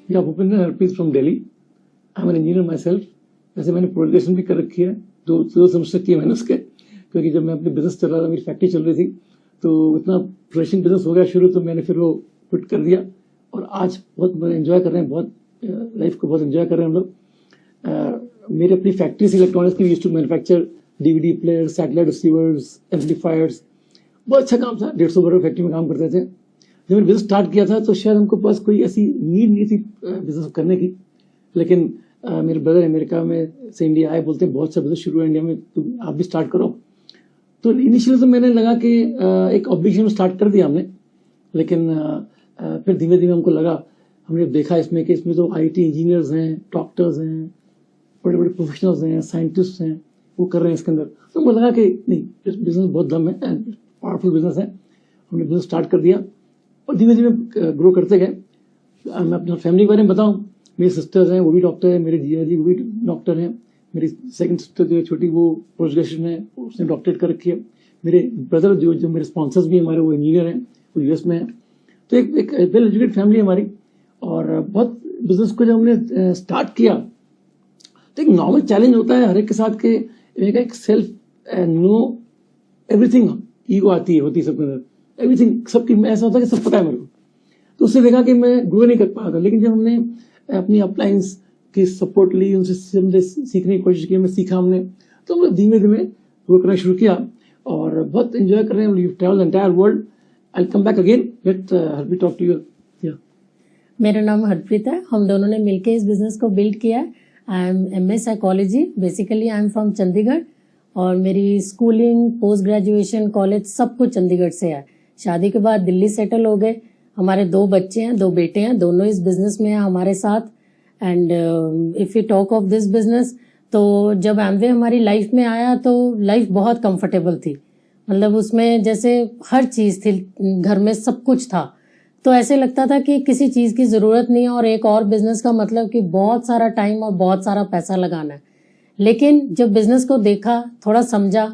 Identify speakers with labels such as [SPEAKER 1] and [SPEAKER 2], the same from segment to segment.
[SPEAKER 1] या Bhupinder Harpreet from Delhi. I am an engineer my self. वैसे मैंने प्रोग्रेशन भी कर रखी है, दो सेमेस्टर किए मैंने उसके, क्योंकि जब मैं अपने बिजनेस चल रहा था, मेरी फैक्ट्री चल रही थी, तो इतना फ्लोरिशिंग बिजनेस हो गया शुरू, तो मैंने फिर वो क्विट कर दिया। और आज बहुत एंजॉय कर रहे हैं, बहुत लाइफ को बहुत एंजॉय कर रहे हैं हम लोग। मेरी अपनी फैक्ट्री से इलेक्ट्रॉनिक्स की used to manufacture DVD player, satellite receivers, amplifiers. बहुत अच्छा काम था, 150 बड़े फैक्ट्री में काम करते थे। जब मैंने बिजनेस स्टार्ट किया था तो शायद हमको पास कोई ऐसी नीड नहीं थी बिजनेस करने की, लेकिन मेरे ब्रदर अमेरिका में से इंडिया आए, बोलते हैं बहुत सा बिजनेस शुरू है इंडिया में, तुम आप भी स्टार्ट करो। तो इनिशियली तो मैंने लगा कि एक ऑब्लिगेशन में स्टार्ट कर दिया हमने, लेकिन फिर धीमे धीमे हमको लगा, हमने देखा इसमें कि इसमें तो आईटी इंजीनियर्स हैं, डॉक्टर्स हैं, बड़े बड़े प्रोफेशनल्स हैं, साइंटिस्ट हैं, वो कर रहे हैं इसके अंदर। तो मुझे लगा कि नहीं, इस बिजनेस बहुत दम है, पावरफुल बिजनेस है। हमने बिजनेस स्टार्ट कर दिया और धीमे धीमे ग्रो करते गए। मैं अपनी फैमिली के बारे में बताऊं, मेरी सिस्टर्स हैं, वो भी डॉक्टर है, मेरे जीजा जी वो भी डॉक्टर हैं, मेरी सेकंड सिस्टर जो है छोटी, वो पोस्ट ग्रेजुएशन है, उसने डॉक्टरेट कर रखी है। मेरे ब्रदर जो मेरे स्पॉन्सर्स भी हमारे, वो इंजीनियर हैं, वो यूएस में है। तो एक वेल एजुकेटेड फैमिली है हमारी। और बहुत बिजनेस को जब हमने स्टार्ट किया तो एक नॉर्मल चैलेंज होता है हर एक के साथ के, एक सेल्फ नो एवरीथिंग ईगो आती है, होती है सबके अंदर, एवरीथिंग सबकी ऐसा होता है कि सब पता है मेरे को। तो उससे देखा कि मैं ग्रो नहीं कर पा रहा। लेकिन जब हमने अपनी अपलाइंस की सपोर्ट ली, उनसे सीखने की कोशिश की, हमें सीखा हमने, तो हमने धीमे धीमे ग्रो करना शुरू किया और बहुत एंजॉय कर रहे हैं। You travel the entire world. I will come back again, let Harpreet talk to you.
[SPEAKER 2] मेरा नाम हरप्रीत है। हम दोनों ने मिलकर इस बिजनेस को बिल्ड किया है। I am MA psychology, basically I am from Chandigarh, और मेरी स्कूलिंग, पोस्ट ग्रेजुएशन, कॉलेज सब कुछ चंडीगढ़ से है। शादी के बाद दिल्ली सेटल हो गए। हमारे 2 बच्चे हैं, 2 बेटे हैं, दोनों इस बिजनेस में हैं हमारे साथ। And if you talk of this business, तो जब एमवे हमारी लाइफ में आया तो लाइफ बहुत कंफर्टेबल थी। मतलब उसमें जैसे हर चीज थी, घर में सब कुछ था, तो ऐसे लगता था कि किसी चीज की जरूरत नहीं है। और एक और बिजनेस का मतलब कि बहुत सारा टाइम और बहुत सारा पैसा लगाना है। लेकिन जब बिजनेस को देखा, थोड़ा समझा,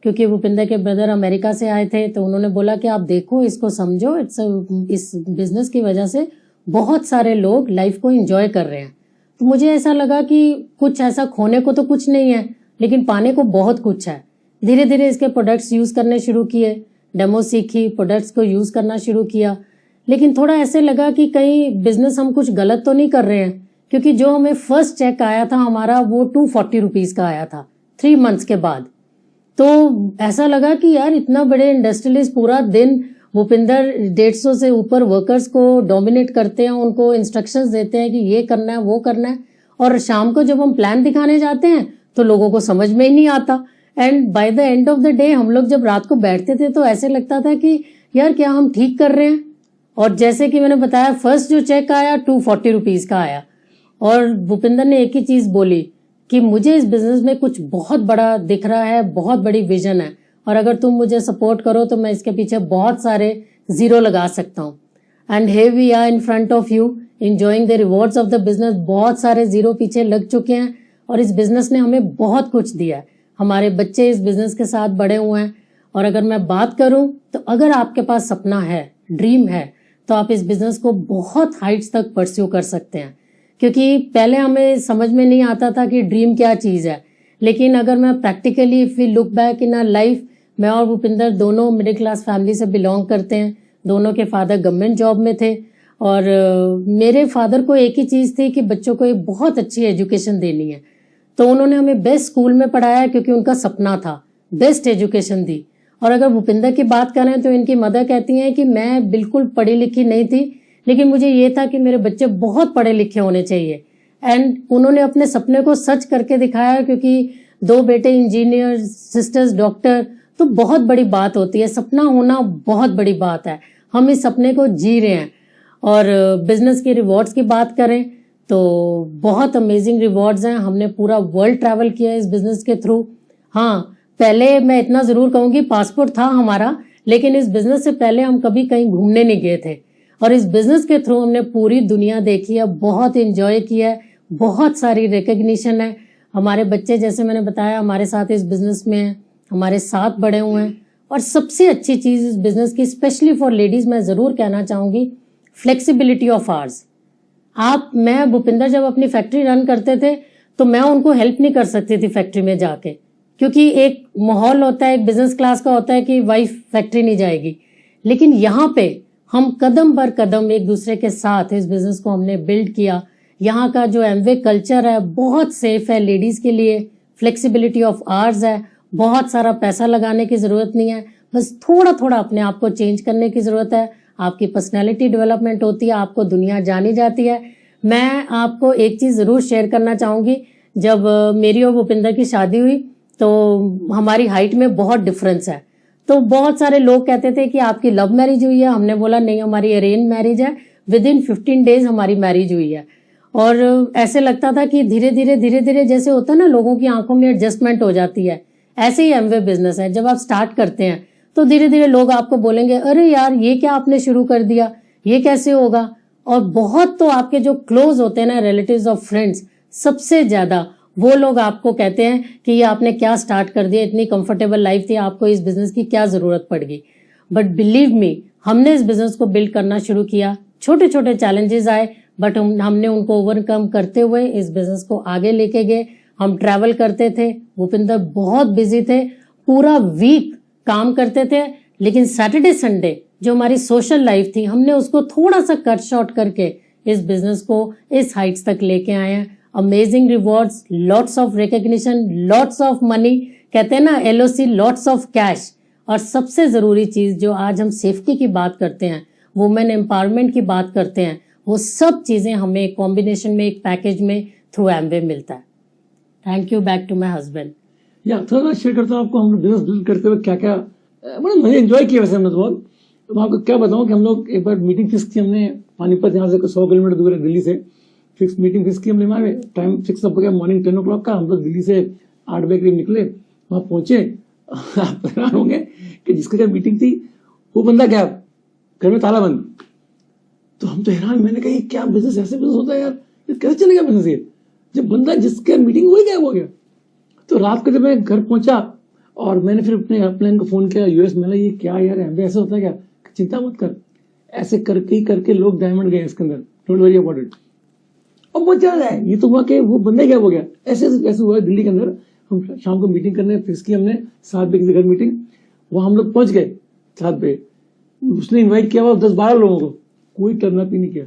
[SPEAKER 2] क्योंकि भूपिंदर के ब्रदर अमेरिका से आए थे, तो उन्होंने बोला कि आप देखो, इसको समझो, इस बिजनेस की वजह से बहुत सारे लोग लाइफ को एंजॉय कर रहे हैं। तो मुझे ऐसा लगा कि कुछ ऐसा खोने को तो कुछ नहीं है, लेकिन पाने को बहुत कुछ है। धीरे धीरे इसके प्रोडक्ट्स यूज करने शुरू किए, डेमो सीखी, प्रोडक्ट्स को यूज करना शुरू किया। लेकिन थोड़ा ऐसे लगा कि कहीं बिजनेस हम कुछ गलत तो नहीं कर रहे हैं, क्योंकि जो हमें फर्स्ट चेक आया था हमारा, वो 240 रुपीज का आया था 3 मंथ्स के बाद। तो ऐसा लगा कि यार, इतना बड़े इंडस्ट्रियलिस्ट पूरा दिन भूपिंदर 150 से ऊपर वर्कर्स को डोमिनेट करते हैं, उनको इंस्ट्रक्शंस देते हैं कि ये करना है, वो करना है, और शाम को जब हम प्लान दिखाने जाते हैं तो लोगों को समझ में ही नहीं आता। And by the end of the day हम लोग जब रात को बैठते थे तो ऐसे लगता था कि यार, क्या हम ठीक कर रहे हैं। और जैसे कि मैंने बताया, फर्स्ट जो चेक आया 240 रुपीज का आया, और भूपिंदर ने एक ही चीज बोली कि मुझे इस बिजनेस में कुछ बहुत बड़ा दिख रहा है, बहुत बड़ी विजन है, और अगर तुम मुझे सपोर्ट करो तो मैं इसके पीछे बहुत सारे जीरो लगा सकता हूँ। And here we are in front of you enjoying the rewards of the business. बहुत सारे जीरो पीछे लग चुके हैं और इस बिजनेस ने हमें बहुत कुछ दिया है। हमारे बच्चे इस बिजनेस के साथ बड़े हुए हैं। और अगर मैं बात करूं तो अगर आपके पास सपना है, ड्रीम है, तो आप इस बिजनेस को बहुत हाइट्स तक परस्यू कर सकते हैं। क्योंकि पहले हमें समझ में नहीं आता था कि ड्रीम क्या चीज है, लेकिन अगर मैं practically if we look back in our life, मैं और भूपिंदर दोनों मिडिल क्लास फैमिली से बिलोंग करते हैं। दोनों के फादर गवर्नमेंट जॉब में थे, और मेरे फादर को एक ही चीज थी कि बच्चों को एक बहुत अच्छी एजुकेशन देनी है। तो उन्होंने हमें बेस्ट स्कूल में पढ़ाया, क्योंकि उनका सपना था, बेस्ट एजुकेशन दी। और अगर भूपिंदर की बात करें तो इनकी मदर कहती हैं कि मैं बिल्कुल पढ़ी लिखी नहीं थी, लेकिन मुझे ये था कि मेरे बच्चे बहुत पढ़े लिखे होने चाहिए। एंड उन्होंने अपने सपने को सच करके दिखाया, क्योंकि 2 बेटे इंजीनियर, सिस्टर्स डॉक्टर, तो बहुत बड़ी बात होती है। सपना होना बहुत बड़ी बात है। हम इस सपने को जी रहे हैं। और बिजनेस के रिवॉर्ड्स की बात करें तो बहुत अमेजिंग रिवॉर्ड्स हैं। हमने पूरा वर्ल्ड ट्रैवल किया इस बिजनेस के थ्रू। हाँ, पहले मैं इतना जरूर कहूंगी, पासपोर्ट था हमारा, लेकिन इस बिजनेस से पहले हम कभी कहीं घूमने नहीं गए थे। और इस बिजनेस के थ्रू हमने पूरी दुनिया देखी है, बहुत एंजॉय किया है, बहुत सारी रिकग्निशन है। हमारे बच्चे, जैसे मैंने बताया, हमारे साथ इस बिजनेस में हैं, हमारे साथ बड़े हुए हैं। और सबसे अच्छी चीज इस बिजनेस की, स्पेशली फॉर लेडीज, मैं जरूर कहना चाहूंगी, फ्लेक्सिबिलिटी ऑफ आवर्स। मैं भूपिंदर जब अपनी फैक्ट्री रन करते थे तो मैं उनको हेल्प नहीं कर सकती थी फैक्ट्री में जाके, क्योंकि एक माहौल होता है, एक बिजनेस क्लास का होता है कि वाइफ फैक्ट्री नहीं जाएगी। लेकिन यहाँ पे हम कदम पर कदम एक दूसरे के साथ इस बिजनेस को हमने बिल्ड किया। यहाँ का जो एमवे कल्चर है बहुत सेफ है लेडीज के लिए, फ्लेक्सिबिलिटी ऑफ आवर्स है, बहुत सारा पैसा लगाने की जरूरत नहीं है, बस थोड़ा थोड़ा अपने आप को चेंज करने की जरूरत है। आपकी पर्सनैलिटी डेवलपमेंट होती है, आपको दुनिया जानी जाती है। मैं आपको एक चीज जरूर शेयर करना चाहूंगी, जब मेरी और भूपिंदर की शादी हुई तो हमारी हाइट में बहुत डिफरेंस है। तो बहुत सारे लोग कहते थे कि आपकी लव मैरिज हुई है, हमने बोला नहीं हमारी अरेंज मैरिज है, विद इन 15 डेज हमारी मैरिज हुई है। और ऐसे लगता था कि धीरे धीरे जैसे होता है ना, लोगों की आंखों में एडजस्टमेंट हो जाती है, ऐसे ही एमवे बिजनेस है। जब आप स्टार्ट करते हैं तो धीरे धीरे लोग आपको बोलेंगे अरे यार ये क्या आपने शुरू कर दिया, ये कैसे होगा। और बहुत तो आपके जो क्लोज होते हैं ना, रिलेटिव्स और फ्रेंड्स, सबसे ज्यादा वो लोग आपको कहते हैं कि ये आपने क्या स्टार्ट कर दिया, इतनी कंफर्टेबल लाइफ थी, आपको इस बिजनेस की क्या जरूरत पड़ गई। बट बिलीव मी, हमने इस बिजनेस को बिल्ड करना शुरू किया, छोटे छोटे चैलेंजेस आए बट हमने उनको ओवरकम करते हुए इस बिजनेस को आगे लेके गए। हम ट्रैवल करते थे, भूपिंदर बहुत बिजी थे, पूरा वीक काम करते थे, लेकिन सैटरडे संडे जो हमारी सोशल लाइफ थी हमने उसको थोड़ा सा कट शॉर्ट करके इस बिजनेस को इस हाइट्स तक लेके आए हैं। Amazing rewards, lots of recognition, lots of money, कहते हैं ना LOC, लॉट्स ऑफ कैश। और सबसे जरूरी चीज जो आज हम सेफ्टी की बात करते हैं, वुमेन एम्पावरमेंट की बात करते हैं, वो सब चीजें हमें कॉम्बिनेशन में एक पैकेज में थ्रू एमवे मिलता है। Thank you, back to my husband.
[SPEAKER 1] या थोड़ा शेयर करता हूँ आपको, हम बिजनेस बिल्ड करते हुए क्या क्या बड़ा मजे एंजॉय किया वैसे हमने तो बहुत। तो मैं आपको क्या बताऊं कि हम लोग एक बार मीटिंग फिक्स की हमने, पानीपत यहाँ से 100 किलोमीटर दूर है दिल्ली से, फिक्स मीटिंग फिक्स की हमने। हमारे टाइम फिक्स हो गया मॉर्निंग 10 o'clock का। हम लोग दिल्ली से 8 बजे करीब निकले, वहां पहुंचे। आप हैरान होंगे कि जिसके घर मीटिंग थी वो बंदा क्या, घर में ताला बंद। तो हम तो हैरान, मैंने कहा क्या बिजनेस, ऐसे बिजनेस होता है यार, ये कैसे चलेगा बिजनेस ये, जब बंदा जिसके मीटिंग वही गायब हो गया। तो रात को जब मैं घर पहुंचा और मैंने फिर अपने हेल्पलाइन को फोन किया US में, ये क्या यार ऐसे होता है क्या, चिंता मत कर, ऐसे करके ही करके लोग डायमंड गए इसके अंदर, डोंट वरी अबाउट इट। और बहुत ज्यादा है, ये तो हुआ कि वो बंदा क्या हो गया, ऐसे ऐसे हुआ दिल्ली के अंदर। हम शाम को मीटिंग करने फिक्स की हमने, 7 बजे किसी घर मीटिंग, वहां हम लोग पहुंच गए 7 बजे। उसने इन्वाइट किया हुआ 10-12 लोगों को, कोई टर्न अप ही नहीं किया,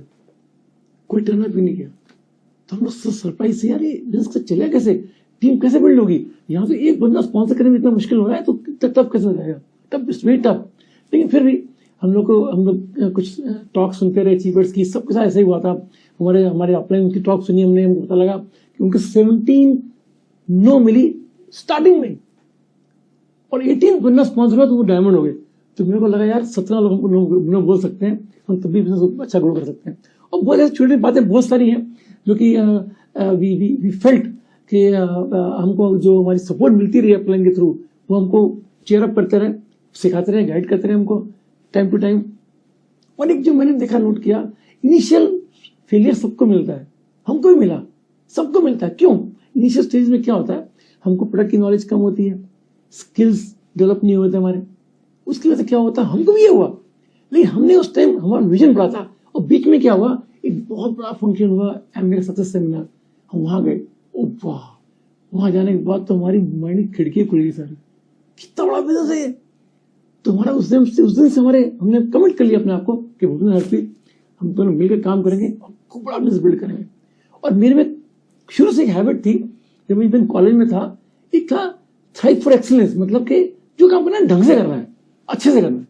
[SPEAKER 1] कोई टर्न अप ही नहीं किया। तो हम लोग सरप्राइज से, यार ये बिजनेस चलेगा कैसे, टीम कैसे बिल्ड होगी, यहाँ तो एक बंदा स्पॉन्सर करने में इतना मुश्किल हो रहा है, तो टफ कैसे हो जाएगा, टफ वेरी टफ। लेकिन फिर भी हम लोग कुछ टॉक सुनते रहे, अचीवर्स की, सब कुछ ऐसा ही हुआ था। हमारे अपलाइन उनकी टॉक सुनी हमने, हमको पता लगा कि उनके 17 नो मिली स्टार्टिंग में, और 18 बंदा स्पॉन्सर हुआ तो वो डायमंड हो गए। तो मेरे को लगा यार 17 लोग बोल सकते हैं, हम तभी बिजनेस अच्छा ग्रो कर सकते हैं। और बहुत ऐसी छोटी बातें बहुत सारी हैं जो कि वी फेल्ट कि हमको जो हमारी सपोर्ट मिलती रही अपलाइन के थ्रू, वो हमको चेयर अप करते रहे, सिखाते रहे, गाइड करते रहे हमको टाइम टू टाइम। और एक जो मैंने देखा, नोट किया, इनिशियल फेलियर सबको मिलता है, हमको भी मिला, सबको मिलता है। क्यों? इनिशियल स्टेज में क्या होता है, हमको प्रोडक्ट की नॉलेज कम होती है, स्किल्स डेवलप नहीं होते हमारे, उसकी वजह से क्या होता है, हमको भी ये हुआ। लेकिन हमने उस टाइम हमारा विजन पड़ा था, और बीच में क्या हुआ, एक बहुत बड़ा फंक्शन हुआ, एमवे सक्सेस सेमिनार, हम वहां गए। ओ वाह, वहां जाने के बाद तो हमारी माइंड की खिड़की खुल गई सारी, कितना बड़ा बिजनेस है ये। तो हमारा उस दिन से हमने कमिट कर लिया अपने आप को कि भूपेंद्र हरप्रीत, हम दोनों मिलकर काम करेंगे और खूब बड़ा बिजनेस बिल्ड करेंगे। और मेरे में शुरू से एक हैबिट थी, जब मैं कॉलेज में था, एक था थ्राइव फॉर एक्सीलेंस, मतलब कि जो काम करना है ढंग से करना है, अच्छे से करना है।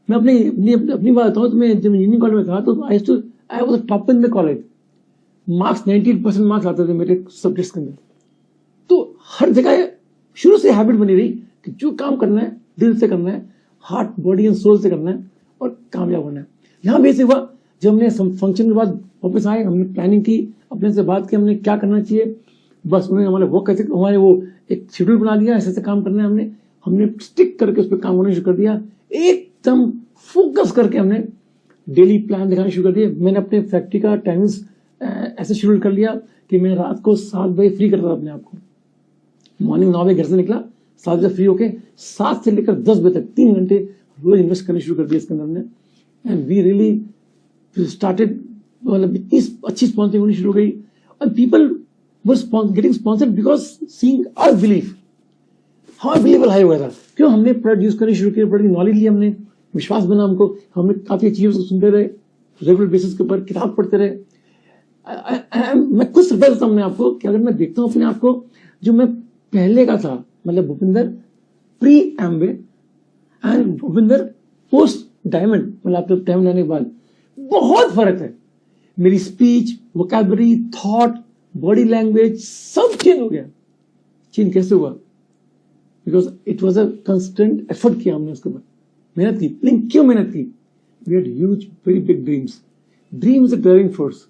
[SPEAKER 1] मैं अपनी बात बताऊं तो मैं जब इंजीनियरिंग कॉलेज में था तो I was top in the college, marks 98% marks आते थे मेरे सब्जेक्ट्स के अंदर। तो हर जगह शुरू से हैबिट बनी रही कि जो काम करना है दिल से करना है, हार्ट बॉडी एंड सोल से करना है और कामयाब होना है। यहाँ भी ऐसे हुआ, जब हमने फंक्शन के बाद वापस आए, हमने प्लानिंग की, अपने से बात की, हमने क्या करना चाहिए, बस उन्होंने हमारे वो एक शेड्यूल बना दिया, ऐसे काम करना है। हमने स्टिक करके उस पर काम करना शुरू कर दिया, एकदम फोकस करके हमने डेली प्लान दिखाना शुरू कर दिया। मैंने अपने फैक्ट्री का टाइमिंग्स ऐसे शेड्यूल कर लिया कि मैं रात को 7 बजे फ्री करता था अपने आप को, मॉर्निंग 9 बजे घर से निकला, 7 बजे फ्री होके 7 से लेकर 10 बजे तक 3 घंटे रोज इन्वेस्ट करने शुरू कर दिया इसके अंदर हमने। एंड वी रियली स्टार्टेड मतलब इतनी अच्छी स्पॉन्सरिंग होनी शुरू हो गई और people were getting sponsored because seeing our belief, हमारा बिलीव हाई हुआ था। क्यों? हमने प्रोडक्ट यूज करनी शुरू किया, प्रोडक्ट नॉलेज ली, हमने विश्वास बना हमको, हमने काफी चीजों को सुनते रहे, रेगुलर बेसिस के ऊपर किताब पढ़ते रहे। मैं कुछ सरप्राइज होता हूँ आपको कि अगर मैं देखता हूँ अपने आप को, जो मैं पहले का था, मतलब Bhupinder pre Amway and Bhupinder post diamond, मतलब आपके डायमंड आने के बाद बहुत फर्क है। मेरी speech, vocabulary, thought, body language सब चेंज हो गया। चेंज कैसे हुआ? Because it was a constant effort किया हमने उसके ऊपर, मेहनत की। लेकिन क्यों मेहनत की? We had huge very big dreams. Dream is a driving force.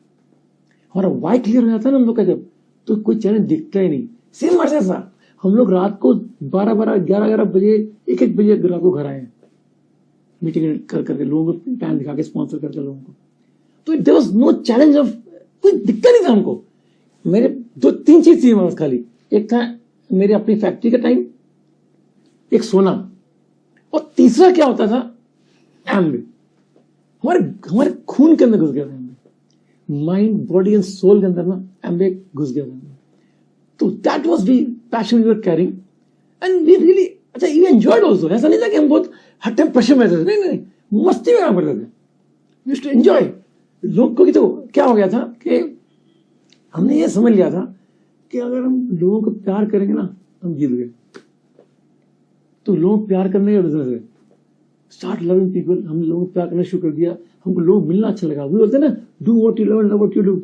[SPEAKER 1] हमारा वाई क्लियर हो जाता है ना हम लोग का जब, तो कोई चैलेंज दिखता ही नहीं। सेम हमारे साथ था, हम लोग रात को 12-12, 11-11 बजे, 1-1 बजे रात को घर आए हैं, मीटिंग कर करके लोगों को प्लान दिखा के, स्पॉन्सर करके लोगों को। तो there was no challenge of, कोई दिक्कत नहीं था हमको। मेरे 2-3 चीज थी हमारे पास खाली। एक था मेरे अपनी फैक्ट्री का टाइम, एक सोना, और तीसरा क्या होता था? एम्बे। हमारे खून के अंदर घुस गया था एम्बे, माइंड, बॉडी एंड सोल के अंदर ना एम्बे घुस गया था। तो that was the passion we were carrying and we really, अच्छा, वी एंजॉयड आल्सो। ऐसा नहीं था कि हम बहुत हर टाइम प्रेशर में थे, नहीं, मस्ती में काम करते थे, वी यूज्ड टू एंजॉय। लोग को तो क्या हो गया था कि हमने ये समझ लिया था कि अगर हम लोगों को प्यार करेंगे ना, हम जीत गए। तो लोगों को प्यार करने का बिजनेस है, स्टार्ट लविंग पीपल। हम लोगों को प्यार करना शुरू कर दिया, हमको लोग मिलना अच्छा लगा। वो बोलते हैं ना, do what you love and love what you do.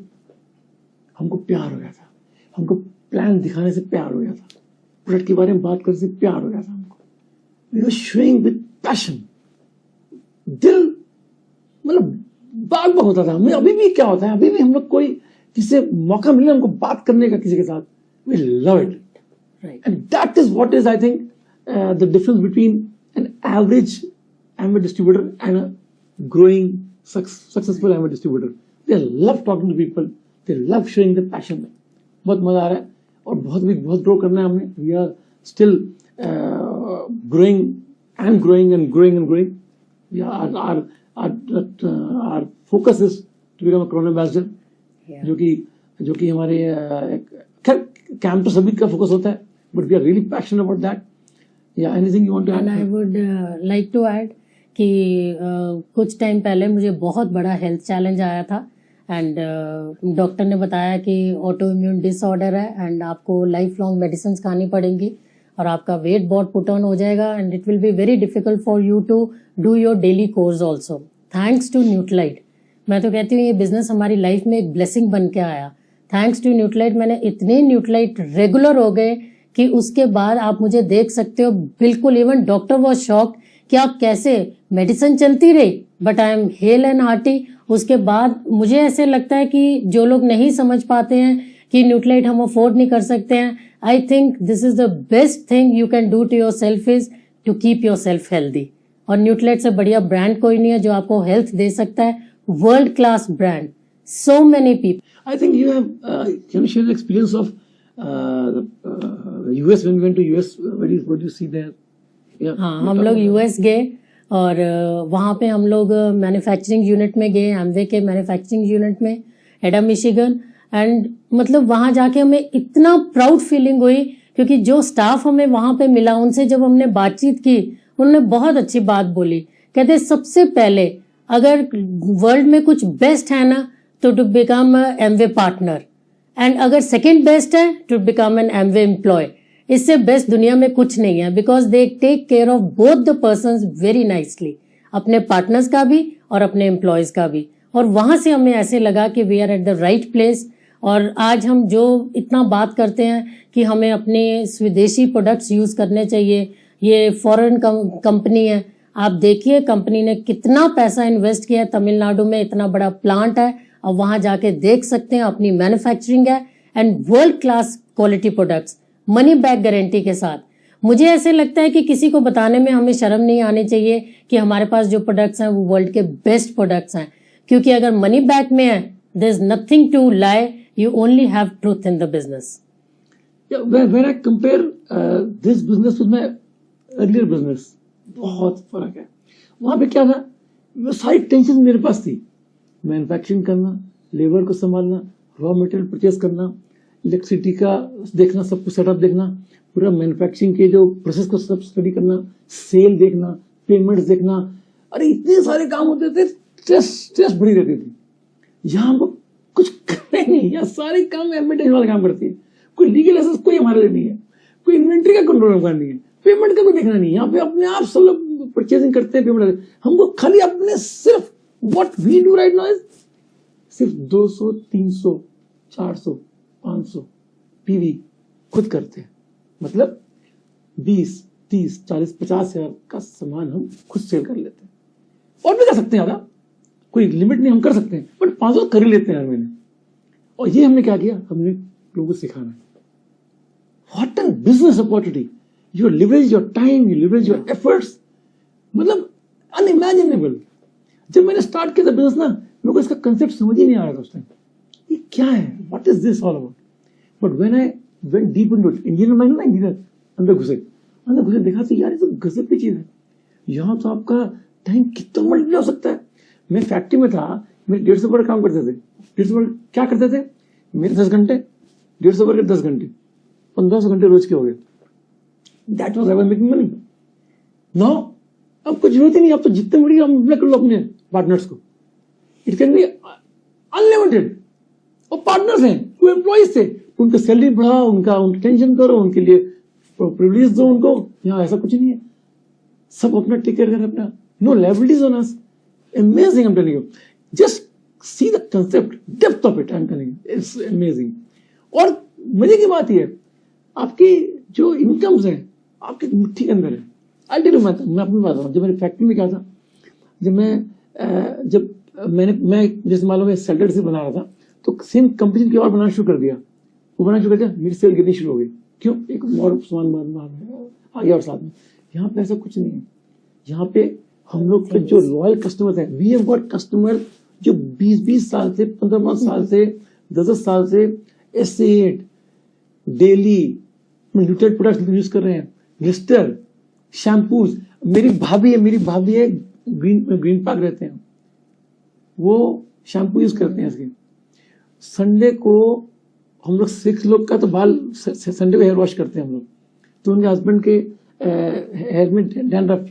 [SPEAKER 1] हमको प्यार हो गया था, हमको प्लान दिखाने से प्यार हो गया था, प्रोडक्ट के बारे में बात करने से प्यार हो गया था हमको। We were showing with passion, दिल मतलब बाग बाग होता था हमें। अभी भी क्या होता है, अभी भी हम लोग कोई किसी से मौका मिले हमको बात करने का किसी के साथ, we love it, right. And that is what is, I think, the difference between an average Amway distributor and a growing successful Amway distributor. They love talking to people, they love showing the passion. बहुत मजा आ रहा है और बहुत grow करना है हमने। We are still growing and growing and growing and growing. We are our focus is to become a Corona ambassador. Yeah. जो कि हमारे खैर कैंप तो सभी का फोकस होता है, but we are really passionate about that. Yeah, anything you want to add?
[SPEAKER 2] And I would like to add कि कुछ टाइम पहले मुझे बहुत बड़ा हेल्थ चैलेंज आया था एंड डॉक्टर ने बताया कि ऑटो इम्यून डिसऑर्डर है एंड आपको लाइफ लॉन्ग मेडिसिन खानी पड़ेंगी और आपका वेट बहुत पुट ऑन हो जाएगा and it will be very difficult for you to do your daily course also. Thanks to Nutrilite, मैं तो कहती हूँ ये बिजनेस हमारी लाइफ में एक ब्लेसिंग बन के आया। थैंक्स टू न्यूट्रालाइट मैंने इतने न्यूट्रालाइट रेगुलर हो गए कि उसके बाद आप मुझे देख सकते हो बिल्कुल, इवन डॉक्टर वॉज शॉक्ड कि आप कैसे, मेडिसिन चलती रही but I am hello and hearty. उसके बाद मुझे ऐसे लगता है कि जो लोग नहीं समझ पाते हैं कि न्यूट्रालाइट हम अफोर्ड नहीं कर सकते हैं, I think this is the best thing you can do to your self is to keep your self healthy. और न्यूट्रालाइट से बढ़िया ब्रांड कोई नहीं है जो आपको हेल्थ दे सकता है, world class brand, so many people.
[SPEAKER 1] I think you have can share the experience of US when we went to US, what do you see there? Yeah,
[SPEAKER 2] हाँ, हम लोग US गए और वहाँ पे हम लोग मैन्युफैक्चरिंग यूनिट में गए, एमवे के मैन्युफैक्चरिंग यूनिट में, एडम मिशिगन। एंड मतलब वहाँ जाके हमें इतना प्राउड फीलिंग हुई क्योंकि जो स्टाफ हमें वहाँ पे मिला, उनसे जब हमने बातचीत की, उन्होंने बहुत अच्छी बात बोली। कहते सबसे पहले अगर वर्ल्ड में कुछ बेस्ट है ना तो to become Amway partner, and अगर सेकेंड बेस्ट है to become an Amway employee. इससे बेस्ट दुनिया में कुछ नहीं है because they take care of both the persons very nicely, अपने पार्टनर्स का भी और अपने एम्प्लॉयज का भी। और वहां से हमें ऐसे लगा कि we are at the right place. और आज हम जो इतना बात करते हैं कि हमें अपने स्वदेशी प्रोडक्ट्स यूज करने चाहिए, ये फॉरेन कंपनी है, आप देखिए कंपनी ने कितना पैसा इन्वेस्ट किया है, तमिलनाडु में इतना बड़ा प्लांट है, अब वहां जाके देख सकते हैं, अपनी मैन्युफैक्चरिंग है and world class quality products, money back guarantee के साथ। मुझे ऐसे लगता है कि किसी को बताने में हमें शर्म नहीं आनी चाहिए कि हमारे पास जो प्रोडक्ट्स हैं वो वर्ल्ड के बेस्ट प्रोडक्ट्स हैं, क्योंकि अगर मनी बैक में है there is nothing to lie, you only have truth in the business.
[SPEAKER 1] When I compare this business with my earlier business, बहुत फर्क है। वहां पे क्या था, सारी टेंशन मेरे पास थी, मैन्युफैक्चरिंग करना, लेबर को संभालना, रॉ मटेरियल परचेस करना, इलेक्ट्रिसिटी का देखना, सब कुछ सेटअप देखना, पूरा मैन्युफैक्चरिंग के जो प्रोसेस को सब स्टडी करना, सेल देखना, पेमेंट्स देखना। अरे इतने सारे काम होते थे, स्ट्रेस बड़ी रहती थी। यहाँ हमको कुछ करना ही नहीं, यहाँ सारे काम एम्बेडेड वाले काम करती है। कोई लीगल एसेस कोई हमारे लिए नहीं है, कोई इन्वेंट्री का कंट्रोल करना नहीं है, पेमेंट का कोई देखना नहीं है। यहाँ पे अपने आप सब लोग परचेसिंग करते हैं, पेमेंट। हमको खाली अपने सिर्फ what we do right now is सिर्फ 200, 300, 400, 500 पीवी खुद करते हैं। मतलब 20, 30, 40, 50 हजार का सामान हम खुद सेल कर लेते हैं। और भी कर सकते हैं, ज्यादा कोई लिमिट नहीं, हम कर सकते हैं, बट 500 कर ही लेते हैं हर महीने। और ये हमने क्या किया, हमने लोगों को सिखाना है। What an business opportunity, you leverage your time, you leverage your efforts, मतलब अनइमेजिनेबल। जब मैंने स्टार्ट किया था बिजनेस ना, मेरे को इसका कंसेप्ट समझ ही नहीं आ रहा था उस टाइम, ये क्या है, what is this all about. But when I went deep into it, engineer मैंने ना, इंजीनियर अंदर घुसे देखा तो यार ये तो गजब की चीज है। यहाँ तो आपका टाइम कितना मल्टीप्लाई हो सकता है। मैं फैक्ट्री में था, मेरे 150 वर्कर काम करते थे। 150 वर्कर क्या करते थे, मेरे 10 घंटे, 150 वर्कर 10 घंटे, 1500 घंटे रोज के हो गए। That was I was making money. Now अब कुछ जरूरत ही नहीं, अब तो जितने मर्जी हम अप्लाई कर लो अपने पार्टनर्स को, इट कैन बी अनलिमिटेड। और पार्टनर्स हैं, वो एम्प्लॉइज थे, उनका सैलरी बढ़ाओ, उनका टेंशन करो, उनके लिए प्रिविलेज दो उनको। यहाँ ऐसा कुछ नहीं है, सब अपना टेक केयर करें अपना, no liabilities on us. Amazing, I am telling you, just see the concept, depth of it, I am telling you, it's amazing. और मजे की बात यह है, आपकी जो इनकम्स हैं आपकी मुट्ठी के अंदर है। आई टेल यू, मैं अपनी बात बताऊं, जब मेरी फैक्ट्री में क्या था, मैं जैसे मालूम है सैलड से बना रहा था, तो सेम कंपनी के और बनाना शुरू कर दिया, मेरी सेल गिरनी शुरू हो गई। क्यों, एक और सामान आ गया और साथ में। यहाँ पे ऐसा कुछ नहीं है। यहाँ पे हम लोग के जो लॉयल कस्टमर हैं, वी हैव गॉट कस्टमर जो 20-20 साल से, 15 साल से, 10 साल से एसेट डेली न्यूट्रेट प्रोडक्ट्स यूज कर रहे हैं, लिस्टर, शैम्पूज। मेरी भाभी है ग्रीन पार्क रहते हैं, वो शैम्पू यूज करते हैं इसके। संडे को हम लोग 6 लोग का तो बाल संडे को हेयर वॉश करते हैं हम लोग, तो उनके हस्बैंड के हेयर में डैंड्रफ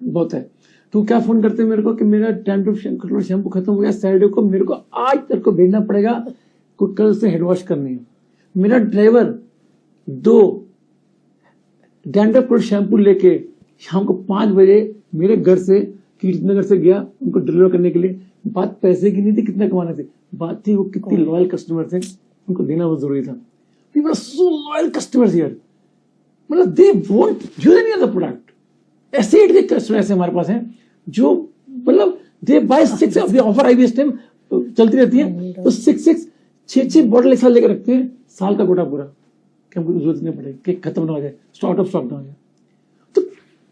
[SPEAKER 1] बहुत है, तो क्या फोन करते हैं मेरे को कि मेरा डैंड्रफ शैम्पू खत्म हो गया सैटरडे को, मेरे को आज तेरे को भेजना पड़ेगा, कल से हेड वॉश करनी है। मेरा ड्राइवर 2 डैंड्रफ शैम्पू लेके शाम को 5 बजे मेरे घर से कीर्तनगर से गया उनको डिलीवर करने के लिए। बात पैसे की नहीं थी, कितना कमाने थे, बात थी वो कितनी लॉयल कस्टमर थे, उनको देना बहुत जरूरी था। People are so loyal customers here, मतलब they won't use any other product. Asset के कस्टमर ऐसे हमारे पास हैं जो मतलब दे बाय 6, अब ऑफर आई इस टाइम चलती रहती है, तो 6 बॉटल एक साल लेकर रखते हैं, साल का कोटा पूरा, कि हमको जरूरत नहीं पड़े कि खत्म ना हो जाए, स्टॉक ना हो जाए। तो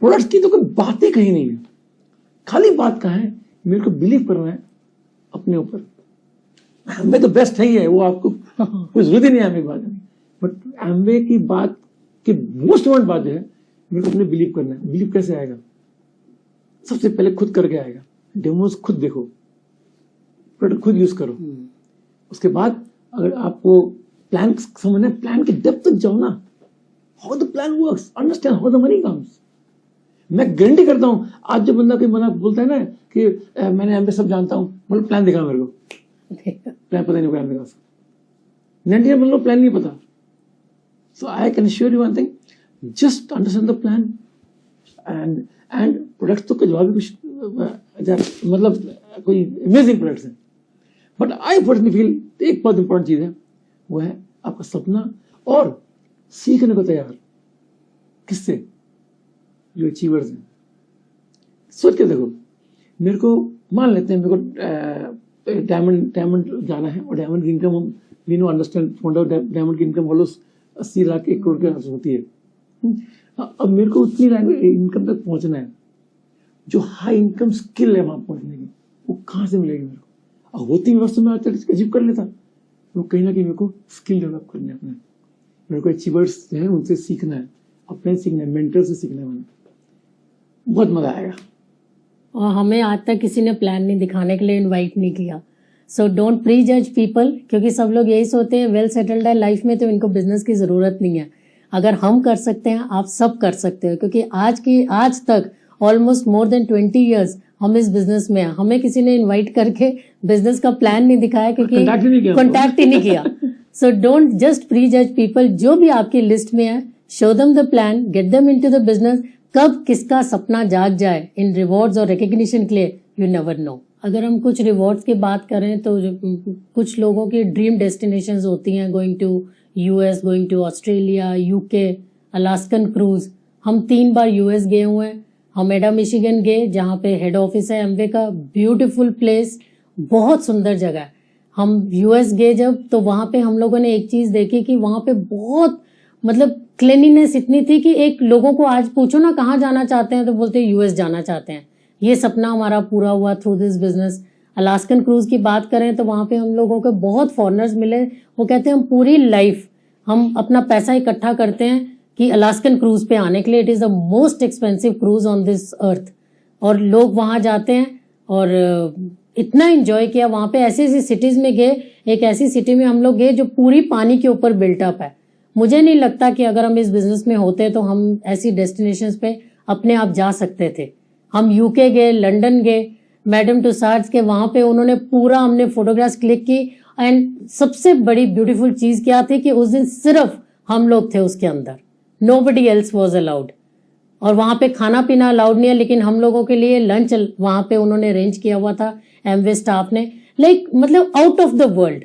[SPEAKER 1] प्रोडक्ट्स की तो कोई बात ही कहीं नहीं है, खाली बात कहाँ है, मेरे को बिलीव करना है अपने ऊपर। एम्बे तो बेस्ट है ही है, वो आपको कोई जरूरत ही नहीं है एम्बे की बात में, बट एम्बे की बात की मोस्ट इम्पोर्टेंट बात जो है, मेरे को अपने बिलीव करना है। बिलीव कैसे आएगा, सबसे पहले खुद करके आएगा, डेमोस खुद देखो, प्रोडक्ट खुद यूज करो। उसके बाद अगर आपको प्लान समझना है, प्लान की डेप्थ तक जाओ ना, how the plan works, understand how the money comes. मैं गारंटी करता हूं, आज जो बंदा कोई बंदा बोलता है ना कि मैंने एम्बे सब जानता हूं, मतलब प्लान दिखा मेरे को, प्लान पता नहीं होगा एम्बे का, 90 मतलब प्लान नहीं पता। So I can sure you one thing, just understand the plan and products तो जवाब भी कुछ मतलब कोई अमेजिंग प्रोडक्ट्स हैं, बट आई पर्सनली फील एक बहुत इंपॉर्टेंट चीज है, वो है आपका सपना और सीखने को तैयार। किससे, जो अचीवर्स हैं। सोच के देखो, मेरे को मान लेते हैं मेरे को डायमंड जाना है, और डायमंड की इनकम हम वी नो अंडरस्टैंड, डायमंड की इनकम ऑलमोस्ट 80 लाख 1 करोड़ के आसपास होती है। अब मेरे को उतनी इनकम तक पहुंचना है, जो हाई इनकम स्किल है वहां पहुंचने की, वो कहां से मिलेगी मेरे को। और होती व्यवस्था में अचीव कर लेता, वो कहीं ना कहीं मेरे को स्किल डेवलप करने अपने, मेरे को अचीवर्स जो है उनसे सीखना है, अपने सीखना है, मेंटर से सीखना है, मैंने बहुत मजा आएगा।
[SPEAKER 2] और हमें आज तक किसी ने प्लान नहीं दिखाने के लिए इनवाइट नहीं किया, सो डोंट प्री जज पीपल, क्योंकि सब लोग यही सोचते हैं वेल सेटल्ड है लाइफ में तो इनको बिजनेस की जरूरत नहीं है। अगर हम कर सकते हैं आप सब कर सकते हो, क्योंकि आज तक ऑलमोस्ट मोर देन 20 ईयर्स हम इस बिजनेस में हैं। हमें किसी ने इनवाइट करके बिजनेस का प्लान नहीं दिखाया, क्योंकि कॉन्टैक्ट ही नहीं किया। सो डोंट जस्ट प्री जज पीपल, जो भी आपकी लिस्ट में है show them the plan, get them into the business. कब किसका सपना जाग जाए इन रिवॉर्ड्स और रिकग्निशन के लिए, यू नेवर नो। अगर हम कुछ रिवॉर्ड्स की बात करें तो कुछ लोगों की ड्रीम डेस्टिनेशंस होती हैं, going to US, going to Australia, UK, Alaskan cruise. हम 3 बार यूएस गए हुए हैं। हम एडा मिशिगन गए जहाँ पे हेड ऑफिस है एमवे का, ब्यूटीफुल प्लेस, बहुत सुंदर जगह है। हम यूएस गए जब, तो वहां पे हम लोगों ने एक चीज देखी कि वहां पे बहुत मतलब क्लीनिनेस इतनी थी कि एक लोगों को आज पूछो ना कहाँ जाना चाहते हैं तो बोलते हैं यूएस जाना चाहते हैं। ये सपना हमारा पूरा हुआ through this business. Alaskan cruise की बात करें तो वहां पे हम लोगों को बहुत फॉरेनर्स मिले, वो कहते हैं हम पूरी लाइफ हम अपना पैसा इकट्ठा करते हैं कि अलास्कन क्रूज पे आने के लिए। It is the most expensive cruise on this earth, और लोग वहां जाते हैं और इतना एंजॉय किया। वहां पे ऐसी ऐसी सिटीज में गए, एक ऐसी सिटी में हम लोग गए जो पूरी पानी के ऊपर बिल्टअप है। मुझे नहीं लगता कि अगर हम इस बिजनेस में होते तो हम ऐसी डेस्टिनेशंस पे अपने आप जा सकते थे। हम यूके गए, लंदन गए, मैडम टुसाड्स के, वहां पे उन्होंने पूरा हमने फोटोग्राफ्स क्लिक की। एंड सबसे बड़ी ब्यूटीफुल चीज क्या थी कि उस दिन सिर्फ हम लोग थे उसके अंदर, नोबडी एल्स वाज अलाउड। और वहां पे खाना पीना अलाउड नहीं है, लेकिन हम लोगों के लिए लंच वहां पे उन्होंने अरेंज किया हुआ था एमवे स्टाफ ने, लाइक मतलब out of the world.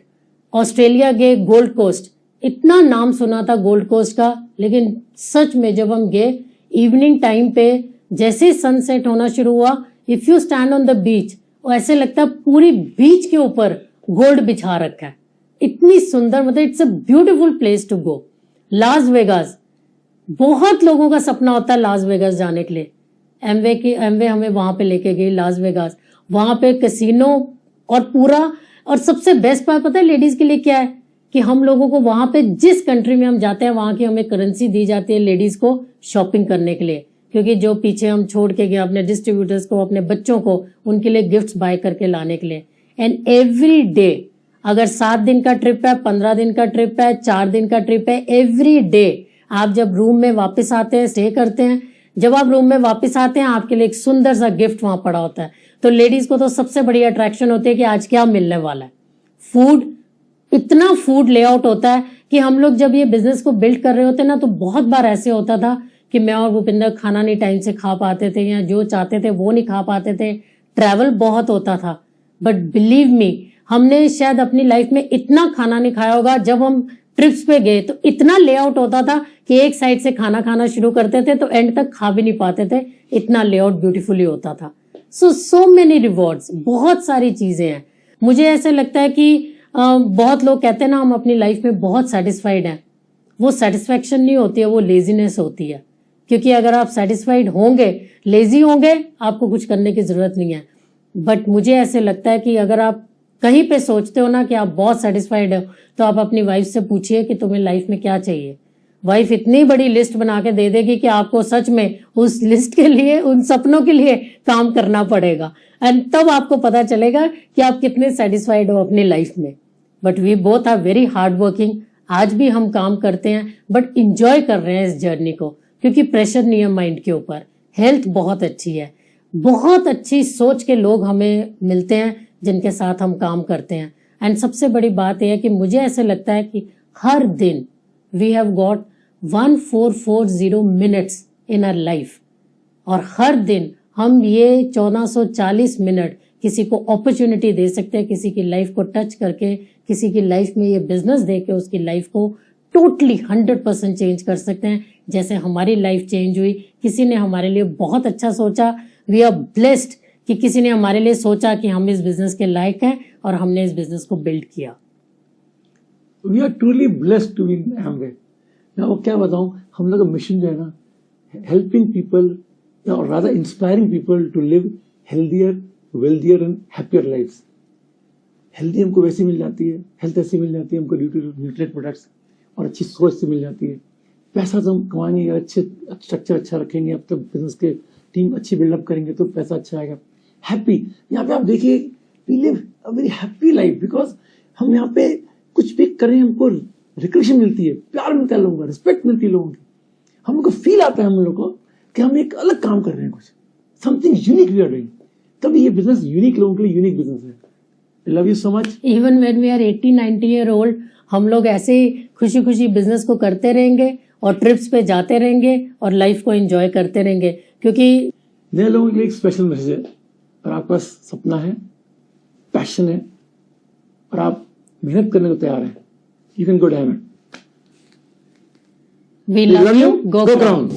[SPEAKER 2] Australia गए, गोल्ड कोस्ट, इतना नाम सुना था गोल्ड कोस्ट का, लेकिन सच में जब हम गए इवनिंग टाइम पे जैसे ही सनसेट होना शुरू हुआ, if you stand on the beach, ऐसे लगता है पूरी बीच के ऊपर गोल्ड बिछा रखा है। इतनी सुंदर, मतलब it's a beautiful place to go. Las Vegas, बहुत लोगों का सपना होता है लास वेगास जाने के लिए। एमवे हमें वहां पे लेके गई लास वेगास। वहां पे कैसीनो और पूरा, और सबसे बेस्ट बात पता है लेडीज के लिए क्या है कि हम लोगों को वहां पे जिस कंट्री में हम जाते हैं वहां की हमें करेंसी दी जाती है लेडीज को शॉपिंग करने के लिए, क्योंकि जो पीछे हम छोड़ के गए अपने डिस्ट्रीब्यूटर्स को, अपने बच्चों को, उनके लिए गिफ्ट्स बाय करके लाने के लिए। एंड एवरी डे, अगर 7 दिन का ट्रिप है, 15 दिन का ट्रिप है, 4 दिन का ट्रिप है, एवरी डे आप जब रूम में वापस आते हैं, स्टे करते हैं, जब आप रूम में वापस आते हैं आपके लिए एक सुंदर सा गिफ्ट वहां पड़ा होता है। तो लेडीज को तो सबसे बड़ी अट्रैक्शन होती है कि आज क्या मिलने वाला है। फूड, इतना फूड लेआउट होता है कि हम लोग जब ये बिजनेस को बिल्ड कर रहे होते ना, तो बहुत बार ऐसे होता था कि मैं और भूपिंदर खाना नहीं टाइम से खा पाते थे, या जो चाहते थे वो नहीं खा पाते थे। ट्रैवल बहुत होता था, बट बिलीव मी, हमने शायद अपनी लाइफ में इतना खाना नहीं खाया होगा। जब हम ट्रिप्स पे गए तो इतना लेआउट होता था कि एक साइड से खाना खाना शुरू करते थे तो एंड तक खा भी नहीं पाते थे, इतना लेआउट ब्यूटीफुली होता था। सो मेनी रिवॉर्ड्स, बहुत सारी चीजें हैं। मुझे ऐसा लगता है कि बहुत लोग कहते हैं ना हम अपनी लाइफ में बहुत सेटिस्फाइड हैं, वो सेटिस्फैक्शन नहीं होती है, वो लेजीनेस होती है। क्योंकि अगर आप सेटिस्फाइड होंगे, लेजी होंगे, आपको कुछ करने की जरूरत नहीं है। बट मुझे ऐसे लगता है कि अगर आप कहीं पे सोचते हो ना कि आप बहुत सेटिस्फाइड हो, तो आप अपनी वाइफ से पूछिए कि तुम्हें लाइफ में क्या चाहिए। वाइफ इतनी बड़ी लिस्ट बना के दे देगी कि आपको सच में उस लिस्ट के लिए, उन सपनों के लिए काम करना पड़ेगा। एंड तब आपको पता चलेगा कि आप कितने सेटिस्फाइड हो अपनी लाइफ में। But we both are very hard working. आज भी हम काम करते हैं, बट इंजॉय कर रहे हैं इस जर्नी को, क्योंकि प्रेशर नहीं है माइंड के ऊपर। हेल्थ बहुत अच्छी है, बहुत अच्छी सोच के लोग हमें मिलते हैं जिनके साथ हम काम करते हैं। एंड सबसे बड़ी बात यह है कि मुझे ऐसे लगता है कि हर दिन we have got 1440 minutes in our life, और हर दिन हम ये 1440 मिनट किसी को अपॉर्चुनिटी दे सकते हैं, किसी की लाइफ को टच करके, किसी की लाइफ में ये बिजनेस दे के उसकी लाइफ को टोटली 100% चेंज कर सकते हैं। जैसे हमारी लाइफ चेंज हुई, किसी ने हमारे लिए बहुत अच्छा सोचा। वी आर ब्लेस्ड कि किसी ने हमारे लिए सोचा कि हम इस बिजनेस के लायक हैं और हमने इस बिजनेस को बिल्ड किया।
[SPEAKER 1] We are truly blessed to be in Amway. मैं वो क्या बताऊं, हम लोग का मिशन जो है ना, हेल्पिंग पीपल और rather inspiring people to live healthier, wealthier and happier lifes. Healthy हमको वैसे मिल जाती है, हेल्थ ऐसी मिल जाती है हमको ड्यू टू न्यूट्रिएंट प्रोडक्ट्स, और अच्छी सोच से मिल जाती है। पैसा तो हम कमाएंगे, अच्छे स्ट्रक्चर अच्छा रखेंगे, अब तक बिजनेस के टीम अच्छी बिल्डअप करेंगे तो पैसा अच्छा आएगा। हैप्पी, यहाँ पे आप देखिए, we live a very happy happy life, because हम यहाँ पे कुछ भी करें हमको रिकग्निशन मिलती है, प्यार मिलता है लोगों का, रिस्पेक्ट मिलती है लोगों की, हमको फील आता है हम लोग को कि हम एक अलग काम कर रहे हैं, कुछ something unique we are doing. तभी ये बिजनेस यूनिक लोगों के लिए यूनिक बिजनेस है। Love you so much.
[SPEAKER 2] Even when we are 80-90 year old, हम लोग ऐसे ही खुशी खुशी बिजनेस को करते रहेंगे और ट्रिप्स पे जाते रहेंगे और लाइफ को एंजॉय करते रहेंगे, क्योंकि
[SPEAKER 1] नए लोगों के लिए एक स्पेशल मैसेज है। और आपके पास सपना है, पैशन है और आप मेहनत करने को तैयार हैं, you can go damn it.
[SPEAKER 2] We love you, go ground.